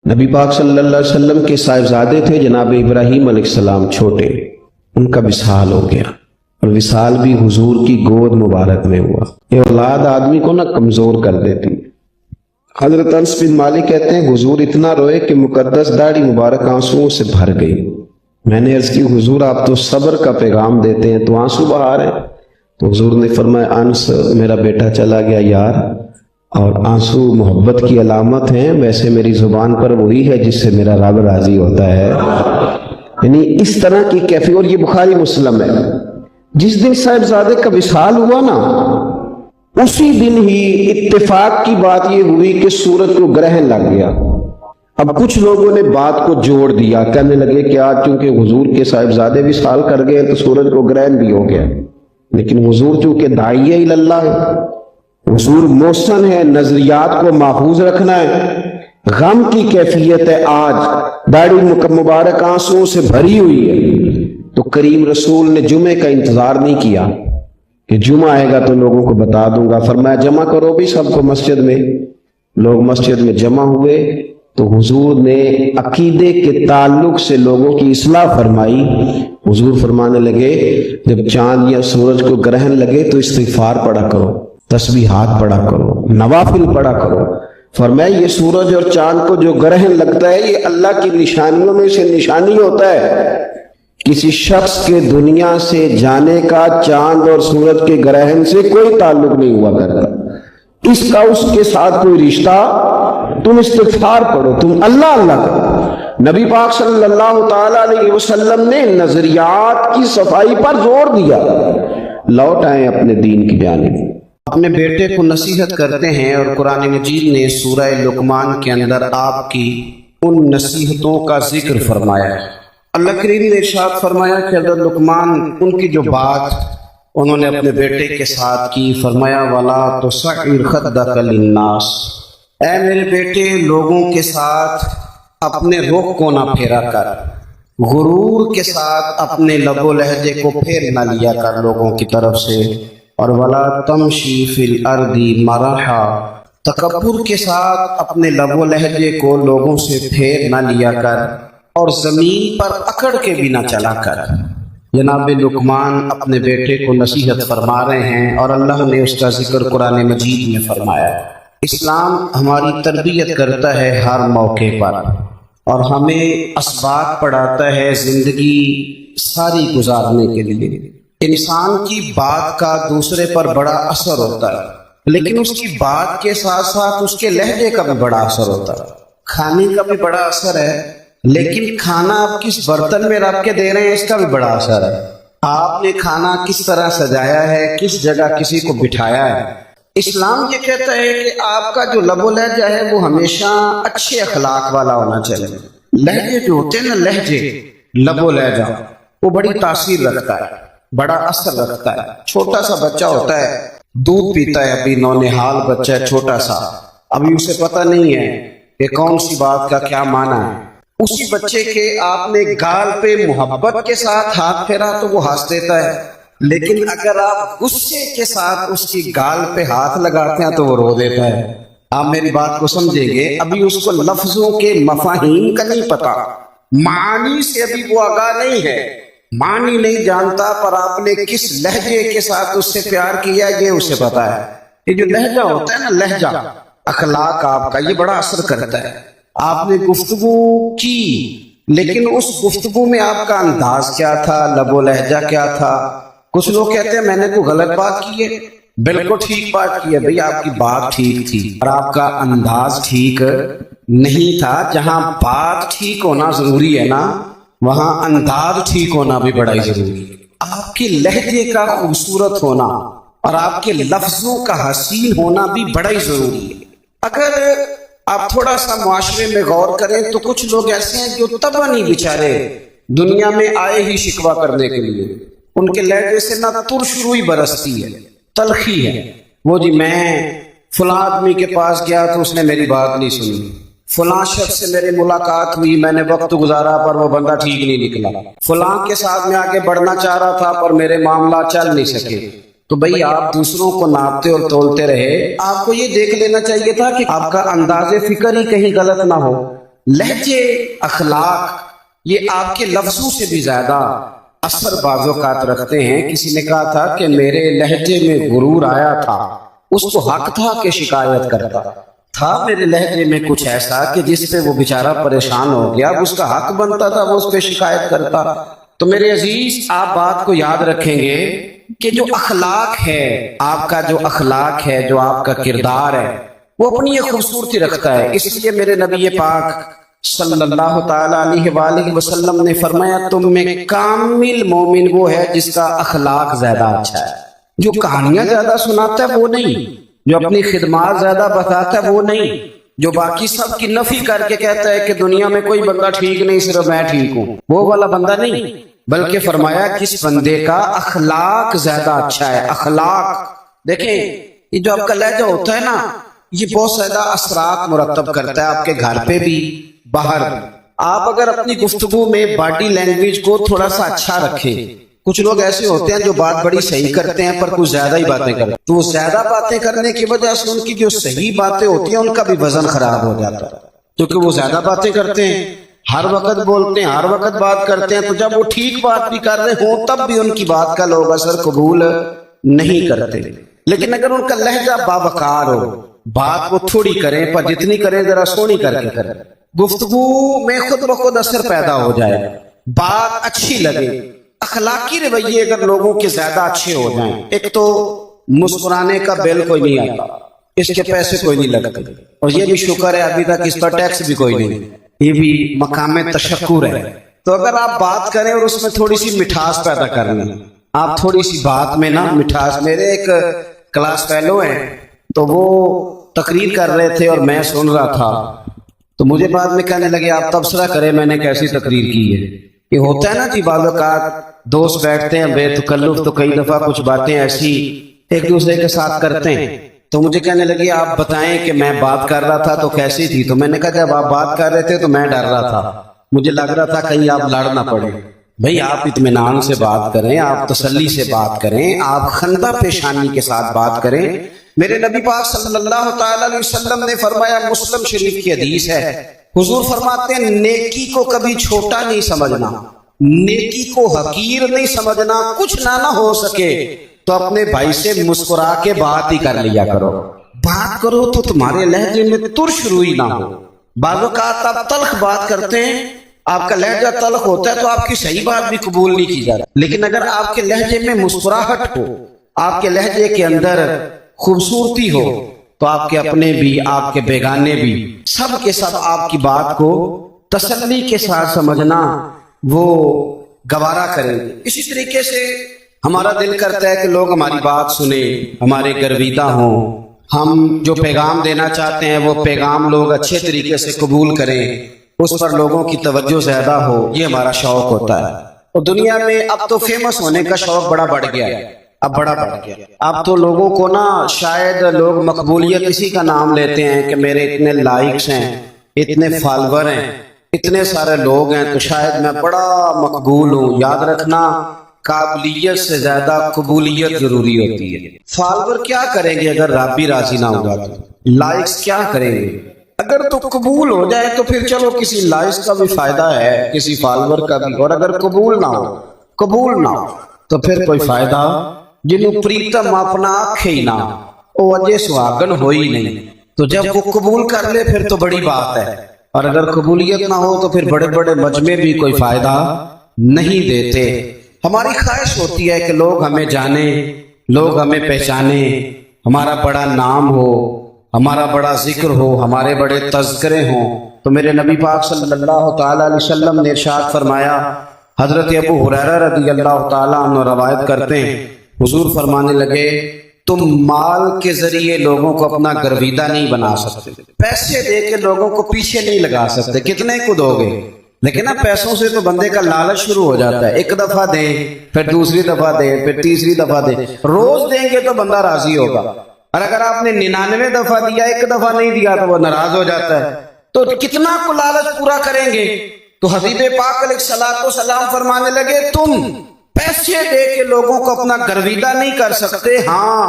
نبی پاک صلی اللہ علیہ وسلم کے صاحبزادے تھے جناب ابراہیم علیہ السلام چھوٹے، ان کا وصال ہو گیا، اور وصال بھی حضور کی گود مبارک میں ہوا۔ یہ اولاد آدمی کو نا کمزور کر دیتی۔ حضرت انس بن مالک کہتے ہیں حضور اتنا روئے کہ مقدس داڑھی مبارک آنسوؤں سے بھر گئی۔ میں نے عرض کی حضور آپ تو صبر کا پیغام دیتے ہیں تو آنسو بہا رہے ہیں؟ تو حضور نے فرمایا انس میرا بیٹا چلا گیا یار، اور آنسو محبت کی علامت ہیں، ویسے میری زبان پر وہی ہے جس سے میرا رب راضی ہوتا ہے۔ یعنی اس طرح کی کیفیت، اور یہ بخاری مسلم ہے۔ جس دن صاحبزادے کا وصال ہوا نا، اسی دن ہی اتفاق کی بات یہ ہوئی کہ سورج کو گرہن لگ گیا۔ اب کچھ لوگوں نے بات کو جوڑ دیا، کہنے لگے کہ آج چونکہ حضور کے صاحبزادے وصال کر گئے تو سورج کو گرہن بھی ہو گیا، لیکن حضور چونکہ داعی اللہ ہے، حضور محسن ہے، نظریات کو محفوظ رکھنا ہے، غم کی کیفیت ہے، آج داڑھی مبارک آنسوؤں سے بھری ہوئی ہے، تو کریم رسول نے جمعے کا انتظار نہیں کیا کہ جمعہ آئے گا تو لوگوں کو بتا دوں گا، فرمایا جمع کرو بھی سب کو مسجد میں۔ لوگ مسجد میں جمع ہوئے تو حضور نے عقیدے کے تعلق سے لوگوں کی اصلاح فرمائی۔ حضور فرمانے لگے جب چاند یا سورج کو گرہن لگے تو استغفار پڑھا کرو، تسبیحات پڑھا کرو، نوافل پڑھا کرو۔ فرمایا یہ سورج اور چاند کو جو گرہن لگتا ہے یہ اللہ کی نشانیوں میں سے نشانی ہوتا ہے۔ کسی شخص کے دنیا سے جانے کا چاند اور سورج کے گرہن سے کوئی تعلق نہیں ہوا کرتا، اس کا اس کے ساتھ کوئی رشتہ۔ تم استغفار پڑھو، تم اللہ اللہ کرو۔ نبی پاک صلی اللہ تعالی علیہ وسلم نے نظریات کی صفائی پر زور دیا۔ لوٹ آئیں اپنے دین کی جانب۔ اپنے بیٹے کو نصیحت کرتے ہیں، اور قرآن مجید نے سورہ لقمان کے اندر آپ کی ان نصیحتوں کا ذکر فرمایا ہے۔ اللہ کریم نے ارشاد فرمایا کہ حضرت لقمان ان کی جو بات انہوں نے اپنے بیٹے کے ساتھ کی، فرمایا وَلَا تُصَعِّرْ خَدَّكَ لِلنَّاسِ، اے میرے بیٹے لوگوں کے ساتھ اپنے رخ کو نہ پھیرا کر، غرور کے ساتھ اپنے لب و لہجے کو پھیر نہ لیا کر لوگوں کی طرف سے، اور وَلَا تَمْشِي فِي الْأَرْضِ مَرَحًا، تکبر کے ساتھ اپنے لب و لہجے کو لوگوں سے پھیر نہ لیا کر، اور زمین پر اکڑ کے بھی نہ چلا کر۔ جناب لقمان اپنے بیٹے کو نصیحت فرما رہے ہیں، اور اللہ نے اس کا ذکر قرآن مجید میں فرمایا ہے۔ اسلام ہماری تربیت کرتا ہے ہر موقع پر، اور ہمیں اسباب پڑھاتا ہے زندگی ساری گزارنے کے لیے۔ انسان کی بات کا دوسرے پر بڑا اثر ہوتا ہے، لیکن اس کی بات کے ساتھ ساتھ اس کے لہجے کا بھی بڑا اثر ہوتا ہے۔ کھانے کا بھی بڑا اثر ہے، لیکن کھانا آپ کس برتن میں رکھ کے دے رہے ہیں اس کا بھی بڑا اثر ہے۔ آپ نے کھانا کس طرح سجایا ہے، کس جگہ کسی کو بٹھایا ہے۔ اسلام یہ کہتا ہے کہ آپ کا جو لب و لہجہ ہے وہ ہمیشہ اچھے اخلاق والا ہونا چاہیے۔ لہجے جو ہوتے ہیں نا، لہجے، لب و لہجہ، وہ بڑی تاثیر رکھتا ہے، بڑا اثر رکھتا ہے۔ چھوٹا سا بچہ ہوتا ہے، دودھ پیتا ہے، ابھی نونہال بچہ ہے چھوٹا سا، ابھی اسے پتہ نہیں ہے کہ کون سی بات کا کیا معنی ہے۔ اسی بچے کے آپ نے گال پہ محبت کے ساتھ ہاتھ پھیرا تو وہ ہنس دیتا ہے، لیکن اگر آپ غصے کے ساتھ اس کی گال پہ ہاتھ لگاتے ہیں تو وہ رو دیتا ہے۔ آپ میری بات کو سمجھیں گے، ابھی اس کو لفظوں کے مفاہیم کا نہیں پتا، معانی سے ابھی وہ آگاہ نہیں ہے، معنی نہیں جانتا، پر آپ نے کس لہجے کے ساتھ اس سے پیار کیا یہ اسے پتا ہے۔ یہ جو لہجہ ہوتا ہے نا، لہجہ، اخلاق آپ کا، یہ بڑا اثر کرتا ہے۔ آپ نے گفتگو کی، لیکن اس گفتگو میں آپ کا انداز کیا تھا، لب و لہجہ کیا تھا۔ کچھ لوگ کہتے ہیں میں نے کوئی غلط بات کی ہے، بالکل ٹھیک بات کی ہے بھئی، آپ کی بات ٹھیک تھی اور آپ کا انداز ٹھیک نہیں تھا۔ جہاں بات ٹھیک ہونا ضروری ہے نا، وہاں انداز ٹھیک ہونا بھی بڑا ہی ضروری ہے۔ آپ کے لہجے کا خوبصورت ہونا اور آپ کے لفظوں کا حسین ہونا بھی بڑا ہی ضروری ہے۔ اگر آپ تھوڑا سا معاشرے میں غور کریں تو کچھ لوگ ایسے ہیں جو تباہ نہیں بیچارے دنیا میں آئے ہی شکوہ کرنے کے لیے، ان کے لہجے سے نہ ترش روئی برستی ہے، تلخی ہے۔ وہ جی میں فلاں آدمی کے پاس گیا تو اس نے میری بات نہیں سنی، فلاں شخص سے میری ملاقات ہوئی، میں نے وقت گزارا پر وہ بندہ ٹھیک نہیں نکلا، فلاں کے ساتھ میں آگے بڑھنا چاہ رہا تھا پر میرے معاملات چل نہیں سکے۔ تو بھئی آپ دوسروں کو ناپتے اور تولتے رہے، آپ کو یہ دیکھ لینا چاہیے تھا کہ آپ کا انداز فکر ہی کہیں غلط نہ ہو۔ لہجے اخلاق یہ آپ کے لفظوں سے بھی زیادہ اثر بعض اوقات رکھتے ہیں. کسی نے کہا تھا کہ میرے لہجے میں غرور آیا تھا، اس کو حق تھا کہ شکایت کرتا تھا. میرے لہجے میں کچھ ایسا کہ جس پہ وہ بیچارہ پریشان ہو گیا، اس کا حق بنتا تھا وہ اس پہ شکایت کرتا. تو میرے عزیز آپ بات کو یاد رکھیں گے کہ جو اخلاق ہے، آپ کا جو اخلاق ہے، جو آپ کا کردار ہے، وہ اپنی ایک خوبصورتی رکھتا ہے. اس لیے میرے نبی پاک صلی اللہ تعالی علیہ وآلہ وسلم نے فرمایا تم میں کامل مومن وہ ہے جس کا اخلاق زیادہ اچھا ہے. جو کہانیاں زیادہ سناتا ہے وہ نہیں، جو اپنی خدمات زیادہ بتاتا ہے وہ نہیں، جو باقی سب کی نفی کر کے کہتا ہے کہ دنیا میں کوئی بندہ ٹھیک نہیں صرف میں ٹھیک ہوں، وہ والا بندہ نہیں. بلکہ فرمایا کس بندے کا اخلاق زیادہ اچھا ہے. اخلاق دیکھیں، یہ جو آپ کا لہجہ ہوتا ہے نا، یہ بہت زیادہ اثرات مرتب کرتا ہے آپ کے گھر پہ بھی باہر بھی. آپ اگر اپنی گفتگو میں باڈی لینگویج کو تھوڑا سا اچھا رکھیں. کچھ لوگ ایسے ہوتے ہیں جو بات بڑی صحیح کرتے ہیں پر کچھ زیادہ ہی باتیں کرتے ہیں، تو زیادہ باتیں کرنے کی وجہ سے ان کی جو صحیح باتیں ہوتی ہیں ان کا بھی وزن خراب ہو جاتا ہے، کیونکہ وہ زیادہ باتیں کرتے ہیں، ہر وقت بولتے ہیں، ہر وقت بات کرتے ہیں. تو جب وہ ٹھیک بات بھی کر رہے ہوں تب بھی ان کی بات کا لوگ اثر قبول نہیں کرتے. لیکن اگر ان کا لہجہ باوقار ہو، بات وہ تھوڑی کریں پر جتنی کریں ذرا سونی کر کے کریں، گفتگو میں خود بخود اثر پیدا ہو جائے، بات اچھی لگے، اخلاقی رویے اگر لوگوں کے زیادہ اچھے ہو جائیں. ایک تو مسکرانے کا بل کوئی نہیں آتا، اس کے پیسے کوئی نہیں لگتے، اور یہ بھی شکر ہے ابھی تک اس پر ٹیکس بھی کوئی نہیں، یہ بھی مقام تشکر ہے. تو اگر آپ بات کریں اور اس میں تھوڑی سی مٹھاس پیدا کر لیں، آپ تھوڑی سی بات میں نا مٹھاس. میرے ایک کلاس فیلو ہیں تو وہ تقریر کر رہے تھے اور میں سن رہا تھا، تو مجھے بعد میں کہنے لگے آپ تبصرہ کریں میں نے کیسی تقریر کی ہے. یہ ہوتا ہے نا جی، بعض اوقات دوست بیٹھتے ہیں بے تکلف تو کئی دفعہ کچھ باتیں ایسی ایک دوسرے کے ساتھ کرتے ہیں. تو مجھے کہنے لگی آپ بتائیں کہ میں بات کر رہا تھا تو کیسی تھی. تو میں نے کہا جب آپ بات کر رہے تھے تو میں ڈر رہا تھا، مجھے لگ رہا تھا کہیں آپ لڑ نہ پڑے. بھئی آپ اطمینان سے بات کریں، آپ تسلی سے بات کریں، آپ خندہ پیشانی کے ساتھ بات کریں. میرے نبی پاک صلی اللہ تعالی علیہ وسلم نے فرمایا، مسلم شریف کی حدیث ہے، حضور فرماتے ہیں نیکی کو کبھی چھوٹا نہیں سمجھنا، نیکی کو حقیر نہیں سمجھنا. کچھ نہ ہو سکے تو اپنے بھائی سے مسکرا کے بات ہی کر لیا کرو. بات کرو تو تمہارے لہجے میں ترش روئی نہ ہو. بعض اوقات آپ تلخ بات کرتے ہیں، آپ کا لہجہ تلخ ہوتا ہے تو آپ کی صحیح بات بھی قبول نہیں کی جاتی. لیکن اگر آپ کے لہجے میں مسکراہٹ ہو، آپ کے لہجے کے اندر خوبصورتی ہو، تو آپ کے اپنے بھی آپ کے بیگانے بھی سب کے سب آپ کی بات کو تسلی کے ساتھ سمجھنا وہ گوارا کریں گے. اسی طریقے سے ہمارا دل کرتا ہے کہ لوگ ہماری بات سنیں، ہمارے گرویدہ ہوں، ہم جو پیغام دینا چاہتے ہیں وہ پیغام لوگ اچھے طریقے سے قبول کریں، اس پر لوگوں کی توجہ زیادہ ہو. یہ ہمارا شوق ہوتا ہے. اور دنیا میں اب تو فیمس ہونے کا شوق بڑا بڑھ گیا ہے، اب بڑا بڑھ گیا. اب تو لوگوں کو نا شاید لوگ مقبولیت اسی کا نام لیتے ہیں کہ میرے اتنے لائکس ہیں، اتنے فالوور ہیں، اتنے سارے لوگ ہیں تو شاید میں بڑا مقبول ہوں. یاد رکھنا، قابلیت سے زیادہ قبولیت ضروری ہوتی ہے. فالوور کیا کریں گے اگر رب بھی راضی نہ ہوگا؟ تو لائکس کیا کریں گے؟ اگر تو قبول ہو جائے تو پھر چلو کسی لائکس کا بھی فائدہ ہے، کسی فالوور کا بھی. اور اگر قبول نہ ہو تو پھر کوئی فائدہ جنوں پریتم اپنا آنکھ ہی نہ او اجے سہاگن ہوئی نہیں. تو جب وہ قبول کر لے پھر تو بڑی بات ہے، اور اگر قبولیت نہ ہو تو پھر بڑے بڑے مجمع بھی کوئی فائدہ نہیں دیتے. ہماری خواہش ہوتی ہے کہ لوگ ہمیں جانیں، لوگ ہمیں پہچانیں، ہمارا بڑا نام ہو، ہمارا بڑا ذکر ہو، ہمارے بڑے تذکرے ہوں. تو میرے نبی پاک صلی اللہ تعالی علیہ وسلم نے ارشاد فرمایا، حضرت ابو ہریرہ رضی اللہ تعالی عنہ روایت کرتے ہیں، حضور فرمانے لگے تم مال کے ذریعے لوگوں کو اپنا گرویدہ نہیں بنا سکتے، پیسے دے کے لوگوں کو پیچھے نہیں لگا سکتے. کتنے کو دو گے؟ لیکن اب پیسوں سے تو بندے کا لالچ شروع ہو جاتا ہے. ایک دفعہ دیں، پھر دوسری دفعہ دیں، پھر تیسری دفعہ دیں. روز دیں گے تو بندہ راضی ہوگا، اور اگر آپ نے 99 دفعہ دیا، ایک دفعہ نہیں دیا تو وہ ناراض ہو جاتا ہے. تو کتنا کو لالچ پورا کریں گے؟ تو حبیب پاک علیہ الصلوۃ والسلام فرمانے لگے تم پیسے دے کے لوگوں کو اپنا گرویدہ نہیں کر سکتے، ہاں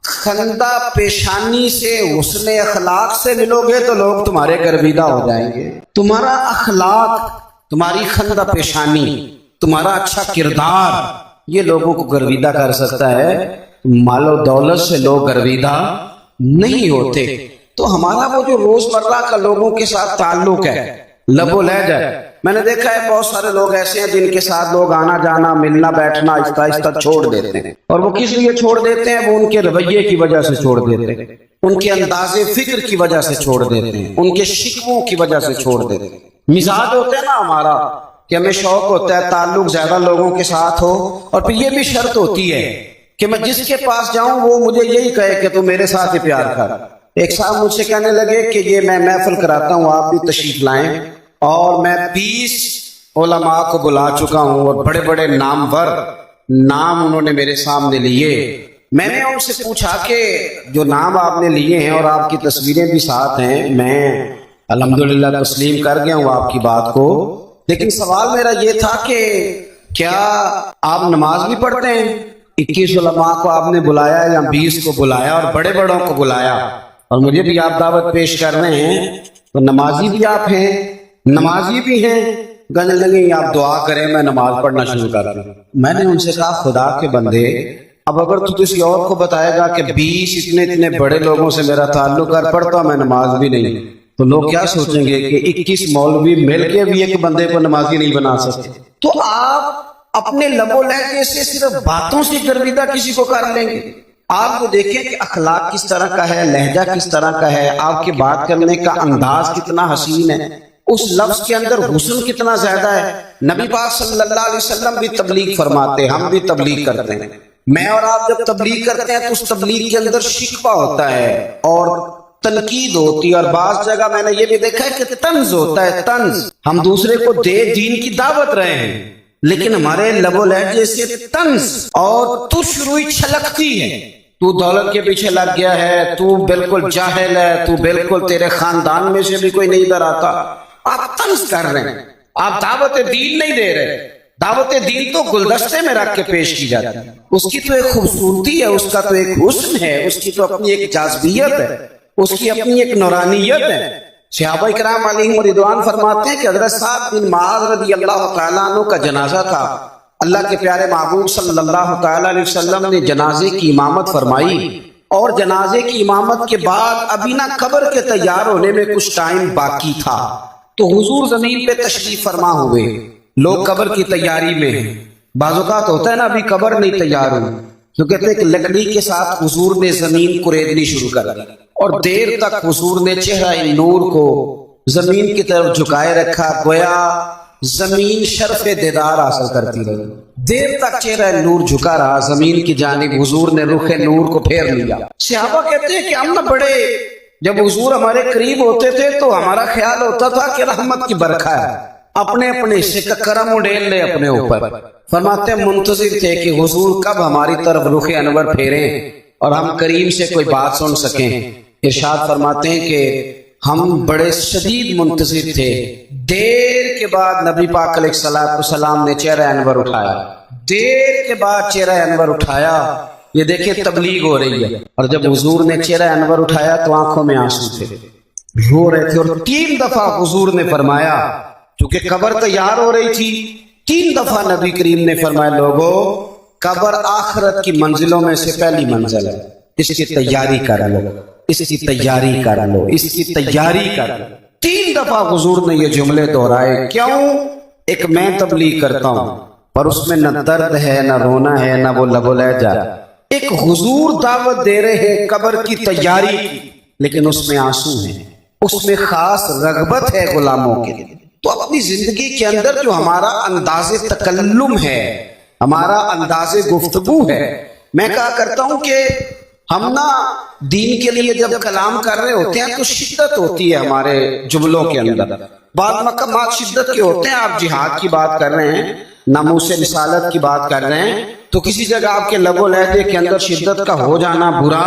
خندہ پیشانی سے حسن اخلاق سے ملو گے تو لوگ تمہارے گرویدہ ہو جائیں گے. تمہارا اخلاق، تمہاری خندہ پیشانی، تمہارا اچھا کردار یہ لوگوں کو گرویدہ کر سکتا ہے. مال و دولت سے لوگ گرویدہ نہیں ہوتے. تو ہمارا وہ جو روزمرہ کا لوگوں کے ساتھ تعلق ہے، لب و لہجہ ہے، میں نے دیکھا ہے بہت سارے لوگ ایسے ہیں جن کے ساتھ لوگ آنا جانا ملنا بیٹھنا آہستہ آہستہ چھوڑ دیتے ہیں. اور وہ کس لیے چھوڑ دیتے ہیں؟ وہ ان کے رویے کی وجہ سے چھوڑ دیتے ہیں، ان کے انداز فکر کی وجہ سے چھوڑ دیتے ہیں، ان کے شکووں کی وجہ سے چھوڑ دیتے ہیں. مزاج ہوتا ہے نا ہمارا کہ ہمیں شوق ہوتا ہے تعلق زیادہ لوگوں کے ساتھ ہو، اور پھر یہ بھی شرط ہوتی ہے کہ میں جس کے پاس جاؤں وہ مجھے یہی کہے کہ تو میرے ساتھ ہی پیار کر. ایک صاحب مجھ سے کہنے لگے کہ یہ میں محفل کراتا ہوں، آپ بھی تشریف لائیں، اور میں 20 علماء کو بلا چکا ہوں اور بڑے بڑے نامور نام انہوں نے میرے سامنے لیے. میں نے ان سے پوچھا کہ جو نام آپ نے لیے ہیں اور آپ کی تصویریں بھی ساتھ ہیں، میں الحمدللہ تسلیم کر گیا ہوں آپ کی بات کو، لیکن سوال میرا یہ تھا کہ کیا آپ نماز بھی پڑھتے ہیں؟ 21 علماء کو آپ نے بلایا یا 20 کو بلایا اور بڑے بڑوں کو بلایا، اور مجھے بھی آپ دعوت پیش کر رہے ہیں، تو نمازی بھی آپ ہیں، نمازی بھی ہیں. کہنے لگے آپ دعا کریں میں نماز پڑھنا شروع کر دوں. میں نے ان سے کہا خدا کے بندے، اب اگر تو کسی اور کو بتائے گا کہ 20 اتنے بڑے لوگوں سے میرا تعلق کر پڑتا میں نماز بھی نہیں، تو لوگ کیا سوچیں گے کہ 21 مولوی مل کے بھی ایک بندے کو نمازی نہیں بنا سکتے. تو آپ اپنے لب و لہجے سے صرف باتوں سے گرویدہ کسی کو کر لیں گے. آپ کو دیکھیں کہ اخلاق کس طرح کا ہے، لہجہ کس طرح کا ہے، آپ کے بات کرنے کا انداز کتنا حسین ہے، اس لفظ کے اندر حسن کتنا زیادہ ہے. نبی پاک صلی اللہ علیہ وسلم بھی تبلیغ فرماتے ہیں، ہم بھی تبلیغ کرتے ہیں. میں اور آپ جب تبلیغ کرتے ہیں تو اس تبلیغ کے اندر شکوہ ہوتا ہے اور تنقید ہوتی ہے، اور بعض جگہ میں نے یہ بھی دیکھا ہے کہ طنز ہوتا ہے. طنز، ہم دوسرے کو دین کی دعوت رہے ہیں لیکن ہمارے لب و لہجے سے طنز اور تش روئی چھلکتی ہے. تو دولت کے پیچھے لگ گیا ہے، تو بالکل جاہل ہے، تو بالکل تیرے خاندان میں سے بھی کوئی نہیں ادھر آتا. آپ طنز کر رہے ہیں، آپ دعوت دین نہیں دے رہے. دعوت دین تو گلدستے میں رکھ کے پیش کی جاتی ہے، اس کی تو ایک خوبصورتی ہے، اس کا تو ایک حسن ہے، اس کی تو اپنی ایک جاذبیت ہے، اس کی اپنی ایک نورانیت ہے. صحابہ کرام علیہم رضوان فرماتے ہیں کہ حضرت سعد بن معاذ رضی اللہ تعالیٰ عنہ کا جنازہ تھا. اللہ کے پیارے محبوب صلی اللہ تعالیٰ علیہ وسلم نے جنازے کی امامت فرمائی، اور جنازے کی امامت کے بعد ابھی نہ قبر کے تیار ہونے میں کچھ ٹائم باقی تھا، تو حضور زمین پہ تشریف فرما ہوئے. لوگ قبر کی تیاری میں ہیں. بعض اوقات ہوتا ہے نا ابھی قبر نہیں تیار ہوئی، تو کہتے ہیں کہ لکڑی کے ساتھ حضور نے زمین کوریدنی شروع کر دی، اور دیر تک حضور نے چہرہ نور کو زمین کی طرف جھکائے رکھا، گویا زمین شرف دیدار حاصل کرتی رہی. دیر تک چہرہ نور جھکا رہا زمین کی جانب، حضور نے رخ نور کو پھیر لیا. صحابہ کہتے ہیں کہ ہم نہ بڑے جب حضور ہمارے قریب ہوتے تھے تو ہمارا خیال ہوتا تھا کہ رحمت کی برکھا ہے، اپنے اپنے حصے کا کرم اڈیل لے اپنے اوپر. فرماتے ہیں منتظر تھے کہ حضور کب ہماری طرف رخ انور پھیریں اور ہم کریم سے کوئی بات سن سکیں. ارشاد فرماتے ہیں کہ ہم بڑے شدید منتظر تھے. دیر کے بعد نبی پاک علیہ السلام نے چہرہ انور اٹھایا، دیر کے بعد چہرہ انور اٹھایا. یہ دیکھیں تبلیغ ہو رہی ہے، اور جب حضور نے چہرہ انور اٹھایا تو آنکھوں میں آنسو تھے، رو رہے تھے. اور 3 دفعہ حضور نے فرمایا، چونکہ قبر تیار ہو رہی تھی، 3 دفعہ نبی کریم نے فرمایا لوگوں قبر آخرت کی منزلوں میں سے پہلی منزل ہے، اس کی تیاری کر لو، اس کی تیاری کر لو، اس کی تیاری کر لو. 3 دفعہ حضور نے یہ جملے دہرائے. کیوں؟ ایک میں تبلیغ کرتا ہوں پر اس میں نہ درد ہے، نہ رونا ہے، نہ وہ لب و لہجہ. ایک حضور دعوت دے رہے ہیں قبر کی تیاری کی، لیکن اس میں آنسو ہیں، اس میں خاص رغبت ہے غلاموں کے لیے. تو اپنی زندگی کے اندر جو ہمارا انداز تکلم ہے، ہمارا انداز گفتگو ہے، میں کہا کرتا ہوں کہ ہم نا دین کے لیے جب کلام کر رہے ہوتے ہیں تو شدت ہوتی ہے ہمارے جملوں کے اندر. بعض مقامات شدت کے ہوتے ہیں، آپ جہاد کی بات کر رہے ہیں، ناموس رسالت کی بات کر رہے ہیں، تو کسی جگہ آپ کے لب و لہجے کے اندر شدت کا ہو جانا برا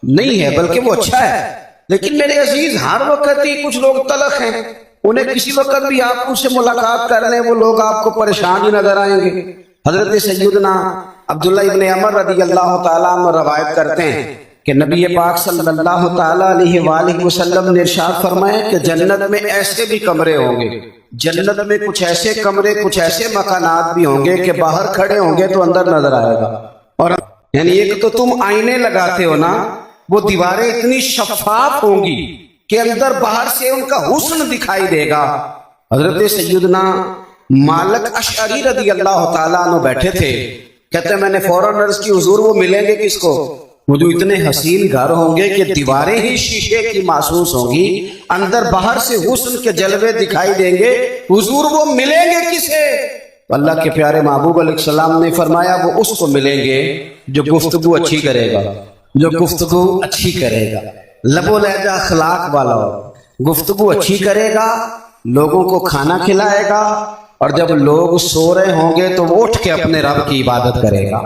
نہیں ہے، بلکہ وہ اچھا ہے. لیکن میرے عزیز ہر وقت ہی کچھ لوگ تلخ ہیں، انہیں کسی وقت بھی آپ ان سے ملاقات کر لیں وہ لوگ آپ کو پریشان ہی نظر آئیں گے. حضرت سیدنا عبداللہ ابن عمر رضی اللہ تعالیٰ عنہ روایت کرتے ہیں کہ نبی پاک صلی اللہ تعالی علیہ وآلہ وسلم نے ارشاد فرمایا کہ جنت میں ایسے بھی کمرے ہوں گے، جنت میں کچھ ایسے کمرے، کچھ ایسے مکانات بھی ہوں گے کہ باہر کھڑے ہوں گے تو اندر نظر آئے گا. اور یعنی ایک تو تم آئینے لگاتے ہو نا، وہ دیواریں اتنی شفاف ہوں گی کہ اندر باہر سے ان کا حسن دکھائی دے گا. حضرت سیدنا مالک اشعری رضی اللہ تعالیٰ عنہ بیٹھے تھے، کہتے ہیں میں نے فوراً عرض کی حضور وہ ملیں گے کس کو؟ وہ جو اتنے حسین گھر ہوں گے کہ دیواریں ہی شیشے کی محسوس ہوں گی، اندر باہر سے حسن کے جلوے دکھائی دیں گے، حضور وہ ملیں گے کسے؟ اللہ کے پیارے محبوب علیہ السلام نے فرمایا وہ اس کو ملیں گے جو گفتگو اچھی کرے گا، جو گفتگو اچھی کرے گا، لب و لہجہ اخلاق والا ہو، گفتگو اچھی کرے گا، لوگوں کو کھانا کھلائے گا، اور جب لوگ سو رہے ہوں گے تو وہ اٹھ کے اپنے رب کی عبادت کرے گا.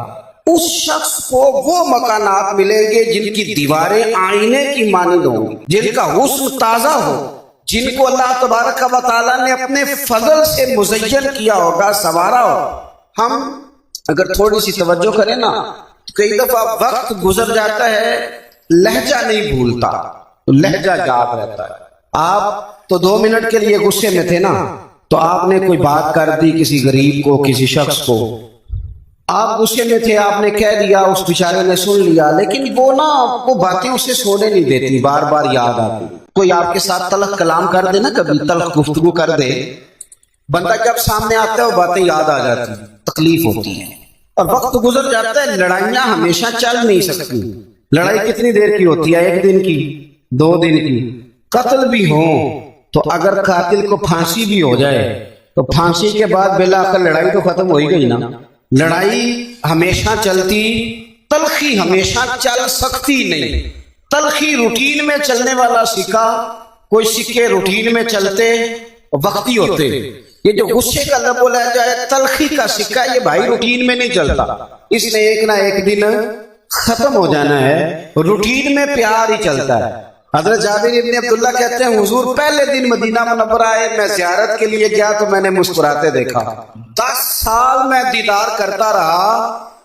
اس شخص کو وہ مکانات ملیں گے جن کی دیواریں آئینے کی مانند ہوں، جن کا حسن تازہ ہو، جن کو اللہ تبارک و تعالیٰ نے اپنے فضل سے مزین کیا ہوگا، سنوارا ہو. ہم اگر تھوڑی سی توجہ کریں نا، کئی دفعہ وقت گزر جاتا ہے، لہجہ نہیں بھولتا، لہجہ یاد رہتا ہے. آپ تو 2 منٹ کے لیے غصے میں تھے نا، تو آپ نے کوئی بات کر دی کسی غریب کو، کسی شخص کو، آپ غصے میں تھے، آپ نے کہہ دیا، اس بیچارے نے سن لیا، لیکن وہ باتیں اسے سونے نہیں دیتی، بار بار یاد آتی. کوئی آپ کے ساتھ تلخ کلام کر دے نا، کبھی تلخ گفتگو کر دے، بندہ جب سامنے آتا ہے وہ باتیں یاد آ جاتی، تکلیف ہوتی ہے. اور وقت گزر جاتا ہے، لڑائیاں ہمیشہ چل نہیں سکتی. لڑائی کتنی دیر کی ہوتی ہے؟ 1 دن کی، 2 دن کی. قتل بھی ہوں تو اگر قاتل کو پھانسی بھی ہو جائے تو پھانسی کے بعد بالآخر لڑائی تو ختم ہو ہی گئی نا. لڑائی ہمیشہ چلتی، تلخی ہمیشہ چل سکتی نہیں. تلخی روٹین میں چلنے والا سکہ، کوئی سکے روٹین میں چلتے وقتی ہوتے. یہ جو غصے کا لب و لہجہ ہے، تلخی کا سکہ، یہ بھائی روٹین میں نہیں چلتا، اس نے ایک نہ ایک دن ختم ہو جانا ہے. روٹین میں پیار ہی چلتا ہے. حضرت جابر ابن عبداللہ کہتے ہیں حضور پہلے دن مدینہ منورہ آئے، میں زیارت کے لیے گیا تو میں نے مسکراتے دیکھا. 10 سال میں دیدار کرتا رہا،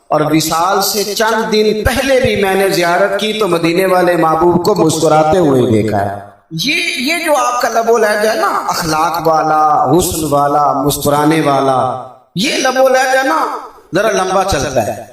اور وصال سے چند دن پہلے بھی میں نے زیارت کی تو مدینے والے محبوب کو مسکراتے ہوئے دیکھا ہے. یہ جو آپ کا لب و لہجہ ہے نا، اخلاق والا، حسن والا، مسکرانے والا، یہ لب و لہجہ نا ذرا لمبا چلتا ہے.